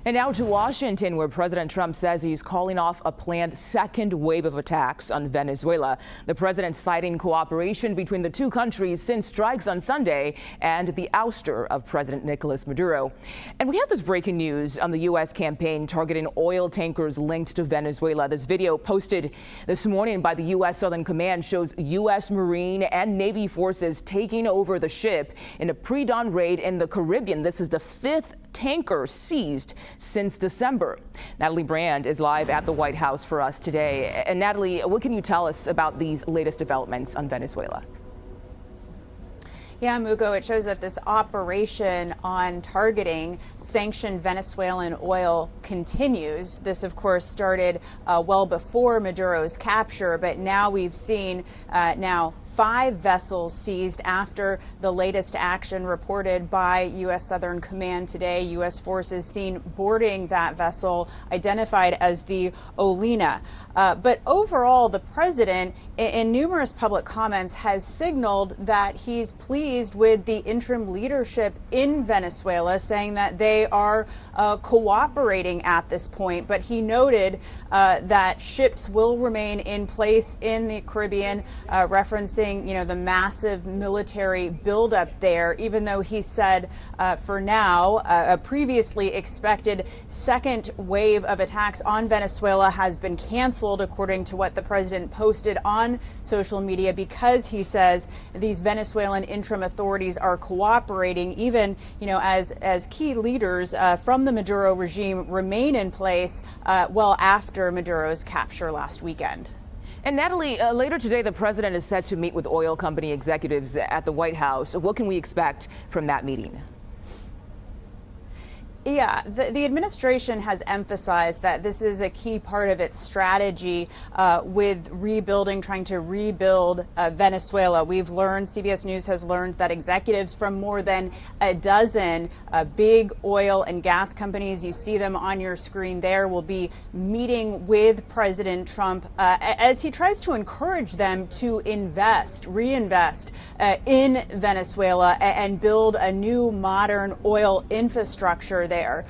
And now to Washington, where President Trump says he's calling off a planned second wave of attacks on Venezuela. The president citing cooperation between the two countries since strikes on Sunday and the ouster of President Nicolas Maduro. And we have this breaking news on the U.S. campaign targeting oil tankers linked to Venezuela. This video posted this morning by the U.S. Southern Command shows U.S. Marine and Navy forces taking over the ship in a pre-dawn raid in the Caribbean. This is the fifth tanker seized since December. Natalie Brand is live at the White House for us today. And Natalie, what can you tell us about these latest developments on Venezuela? Yeah, Mugo, it shows that this operation on targeting sanctioned Venezuelan oil continues. This, of course, started well before Maduro's capture, but now we've seen now 5 vessels seized after the latest action reported by U.S. Southern Command today. U.S. forces seen boarding that vessel, identified as the Olina. But overall, the president, in numerous public comments, has signaled that he's pleased with the interim leadership in Venezuela, saying that they are cooperating at this point. But he noted that ships will remain in place in the Caribbean, referencing the massive military buildup there, even though he said for now a previously expected second wave of attacks on Venezuela has been canceled, according to what the president posted on social media, because he says these Venezuelan interim authorities are cooperating, even as key leaders from the Maduro regime remain in place well after Maduro's capture last weekend. And Natalie, later today, the president is set to meet with oil company executives at the White House. What can we expect from that meeting? Yeah, the administration has emphasized that this is a key part of its strategy with trying to rebuild Venezuela. We've learned, CBS News has learned, that executives from more than a dozen big oil and gas companies, you see them on your screen there, will be meeting with President Trump as he tries to encourage them to reinvest in Venezuela and build a new modern oil infrastructure there.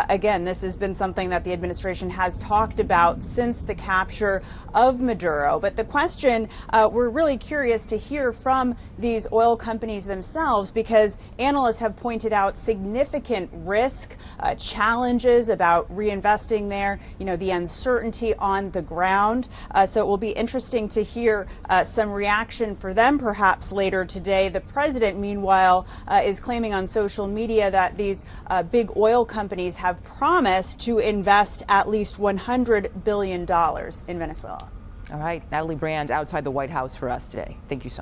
Again, this has been something that the administration has talked about since the capture of Maduro. But the question we're really curious to hear from these oil companies themselves, because analysts have pointed out significant risk, challenges about reinvesting there, the uncertainty on the ground. So it will be interesting to hear some reaction for them perhaps later today. The president, meanwhile, is claiming on social media that these big oil companies have promised to invest at least $100 billion in Venezuela. All right, Natalie Brand outside the White House for us today. Thank you so much.